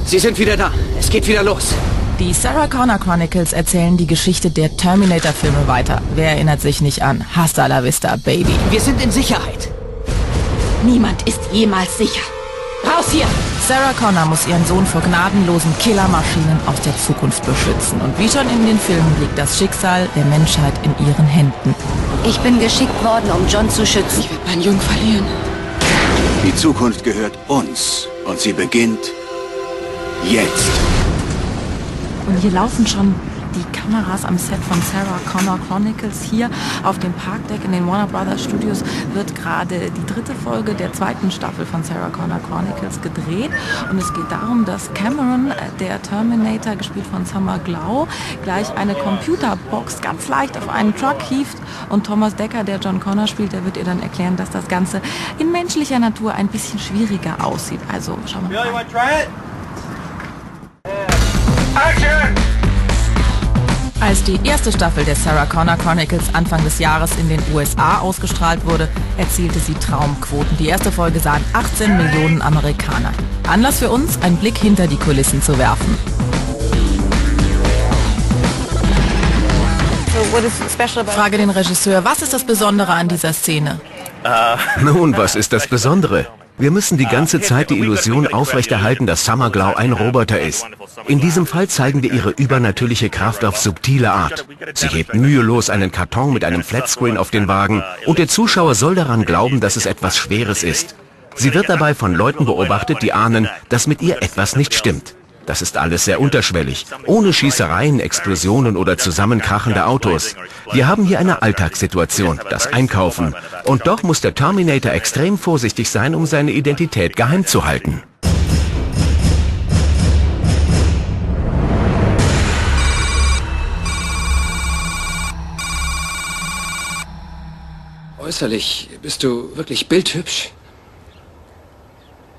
Sie sind wieder da. Es geht wieder los. Die Sarah Connor Chronicles erzählen die Geschichte der Terminator-Filme weiter. Wer erinnert sich nicht an Hasta la Vista, Baby? Wir sind in Sicherheit. Niemand ist jemals sicher. Raus hier! Sarah Connor muss ihren Sohn vor gnadenlosen Killermaschinen aus der Zukunft beschützen. Und wie schon in den Filmen liegt das Schicksal der Menschheit in ihren Händen. Ich bin geschickt worden, um John zu schützen. Ich werde meinen Jungen verlieren. Die Zukunft gehört uns. Und sie beginnt jetzt. Und hier laufen schon die Kameras am Set von Sarah Connor Chronicles. Hier auf dem Parkdeck in den Warner Brothers Studios wird gerade die 3. Folge der 2. Staffel von Sarah Connor Chronicles gedreht. Und es geht darum, dass Cameron, der Terminator, gespielt von Summer Glau, gleich eine Computerbox ganz leicht auf einen Truck hieft. Und Thomas Dekker, der John Connor spielt, der wird ihr dann erklären, dass das Ganze in menschlicher Natur ein bisschen schwieriger aussieht. Also schauen wir mal. Als die 1. Staffel der Sarah Connor Chronicles Anfang des Jahres in den USA ausgestrahlt wurde, erzielte sie Traumquoten. Die erste Folge sahen 18 Millionen Amerikaner. Anlass für uns, einen Blick hinter die Kulissen zu werfen. Frage den Regisseur, was ist das Besondere an dieser Szene? Nun, was ist das Besondere? Wir müssen die ganze Zeit die Illusion aufrechterhalten, dass Summer Glau ein Roboter ist. In diesem Fall zeigen wir ihre übernatürliche Kraft auf subtile Art. Sie hebt mühelos einen Karton mit einem Flatscreen auf den Wagen und der Zuschauer soll daran glauben, dass es etwas Schweres ist. Sie wird dabei von Leuten beobachtet, die ahnen, dass mit ihr etwas nicht stimmt. Das ist alles sehr unterschwellig, ohne Schießereien, Explosionen oder zusammenkrachende Autos. Wir haben hier eine Alltagssituation, das Einkaufen. Und doch muss der Terminator extrem vorsichtig sein, um seine Identität geheim zu halten. Äußerlich bist du wirklich bildhübsch.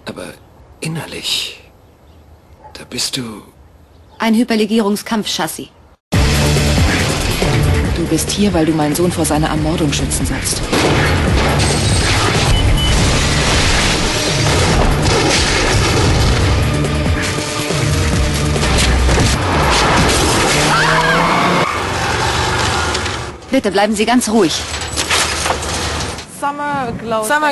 Aber innerlich... Da bist du... Ein Hyperlegierungskampfchassis. Du bist hier, weil du meinen Sohn vor seiner Ermordung schützen sollst. Bitte bleiben Sie ganz ruhig. Summer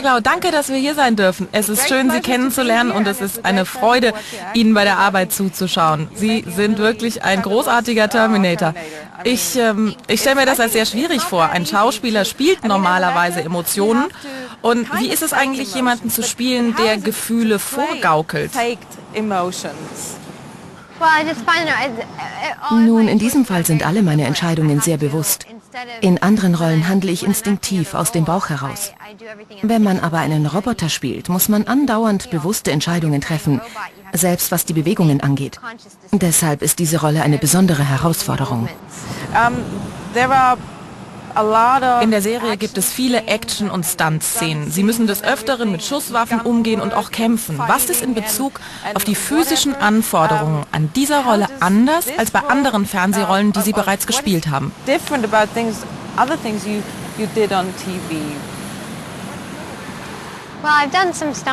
Glau, danke, dass wir hier sein dürfen. Es ist schön, Sie kennenzulernen und es ist eine Freude, Ihnen bei der Arbeit zuzuschauen. Sie sind wirklich ein großartiger Terminator. Ich stelle mir das als sehr schwierig vor. Ein Schauspieler spielt normalerweise Emotionen. Und wie ist es eigentlich, jemanden zu spielen, der Gefühle vorgaukelt? Nun, in diesem Fall sind alle meine Entscheidungen sehr bewusst. In anderen Rollen handle ich instinktiv aus dem Bauch heraus. Wenn man aber einen Roboter spielt, muss man andauernd bewusste Entscheidungen treffen, selbst was die Bewegungen angeht. Deshalb ist diese Rolle eine besondere Herausforderung. In der Serie gibt es viele Action- und Stunt-Szenen. Sie müssen des Öfteren mit Schusswaffen umgehen und auch kämpfen. Was ist in Bezug auf die physischen Anforderungen an dieser Rolle anders als bei anderen Fernsehrollen, die Sie bereits gespielt haben?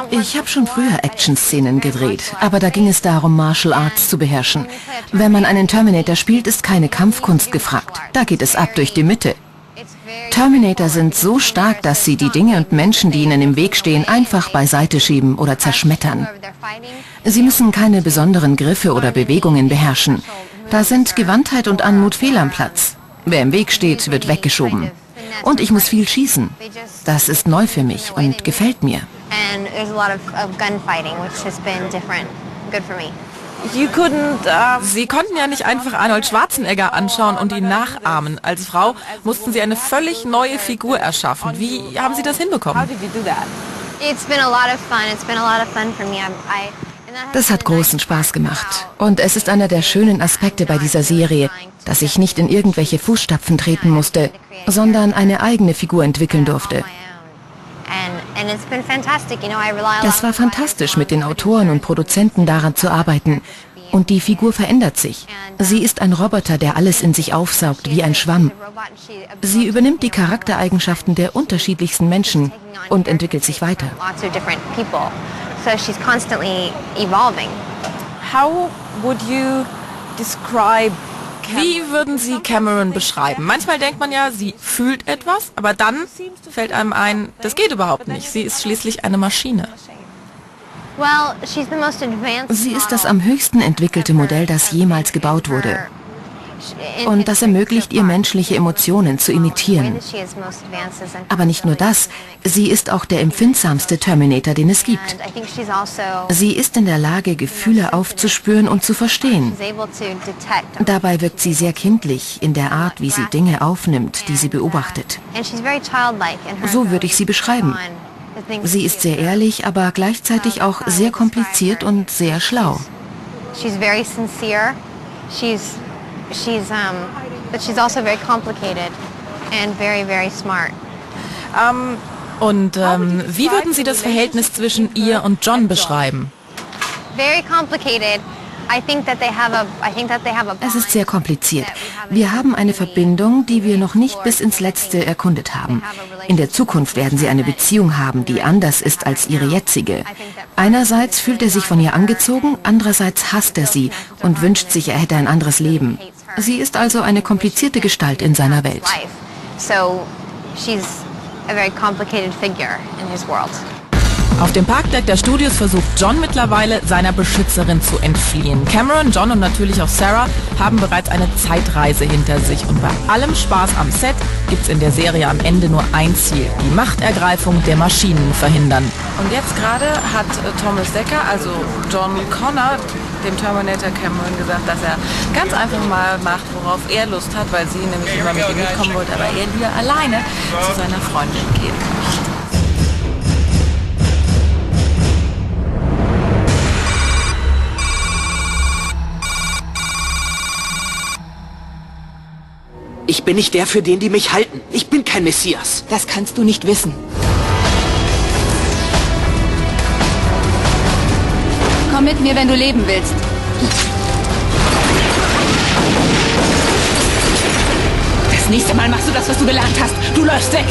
Ich habe schon früher Action-Szenen gedreht, aber da ging es darum, Martial Arts zu beherrschen. Wenn man einen Terminator spielt, ist keine Kampfkunst gefragt. Da geht es ab durch die Mitte. Terminator sind so stark, dass sie die Dinge und Menschen, die ihnen im Weg stehen, einfach beiseite schieben oder zerschmettern. Sie müssen keine besonderen Griffe oder Bewegungen beherrschen. Da sind Gewandtheit und Anmut fehl am Platz. Wer im Weg steht, wird weggeschoben. Und ich muss viel schießen. Das ist neu für mich und gefällt mir. Sie konnten ja nicht einfach Arnold Schwarzenegger anschauen und ihn nachahmen. Als Frau mussten Sie eine völlig neue Figur erschaffen. Wie haben Sie das hinbekommen? Das hat großen Spaß gemacht. Und es ist einer der schönen Aspekte bei dieser Serie, dass ich nicht in irgendwelche Fußstapfen treten musste, sondern eine eigene Figur entwickeln durfte. Das war fantastisch, mit den Autoren und Produzenten daran zu arbeiten. Und die Figur verändert sich. Sie ist ein Roboter, der alles in sich aufsaugt, wie ein Schwamm. Sie übernimmt die Charaktereigenschaften der unterschiedlichsten Menschen und entwickelt sich weiter. How would you describe Wie würden Sie Cameron beschreiben? Manchmal denkt man ja, sie fühlt etwas, aber dann fällt einem ein, das geht überhaupt nicht. Sie ist schließlich eine Maschine. Sie ist das am höchsten entwickelte Modell, das jemals gebaut wurde. Und das ermöglicht ihr, menschliche Emotionen zu imitieren. Aber nicht nur das, sie ist auch der empfindsamste Terminator, den es gibt. Sie ist in der Lage, Gefühle aufzuspüren und zu verstehen. Dabei wirkt sie sehr kindlich in der Art, wie sie Dinge aufnimmt, die sie beobachtet. So würde ich sie beschreiben. Sie ist sehr ehrlich, aber gleichzeitig auch sehr kompliziert und sehr schlau. But she's also very complicated and very, very smart. Wie würden Sie das Verhältnis zwischen ihr und John beschreiben? Very complicated. Es ist sehr kompliziert. Wir haben eine Verbindung, die wir noch nicht bis ins Letzte erkundet haben. In der Zukunft werden sie eine Beziehung haben, die anders ist als ihre jetzige. Einerseits fühlt er sich von ihr angezogen, andererseits hasst er sie und wünscht sich, er hätte ein anderes Leben. Sie ist also eine komplizierte Gestalt in seiner Welt. Auf dem Parkdeck der Studios versucht John mittlerweile, seiner Beschützerin zu entfliehen. Cameron, John und natürlich auch Sarah haben bereits eine Zeitreise hinter sich. Und bei allem Spaß am Set gibt's in der Serie am Ende nur ein Ziel: die Machtergreifung der Maschinen verhindern. Und jetzt gerade hat Thomas Dekker, also John Connor, dem Terminator Cameron, gesagt, dass er ganz einfach mal macht, worauf er Lust hat, weil sie nämlich immer mit ihm mitkommen wollte, aber er lieber alleine zu seiner Freundin gehen möchte. Ich bin nicht der, für den die mich halten. Ich bin kein Messias. Das kannst du nicht wissen. Komm mit mir, wenn du leben willst. Das nächste Mal machst du das, was du gelernt hast. Du läufst weg.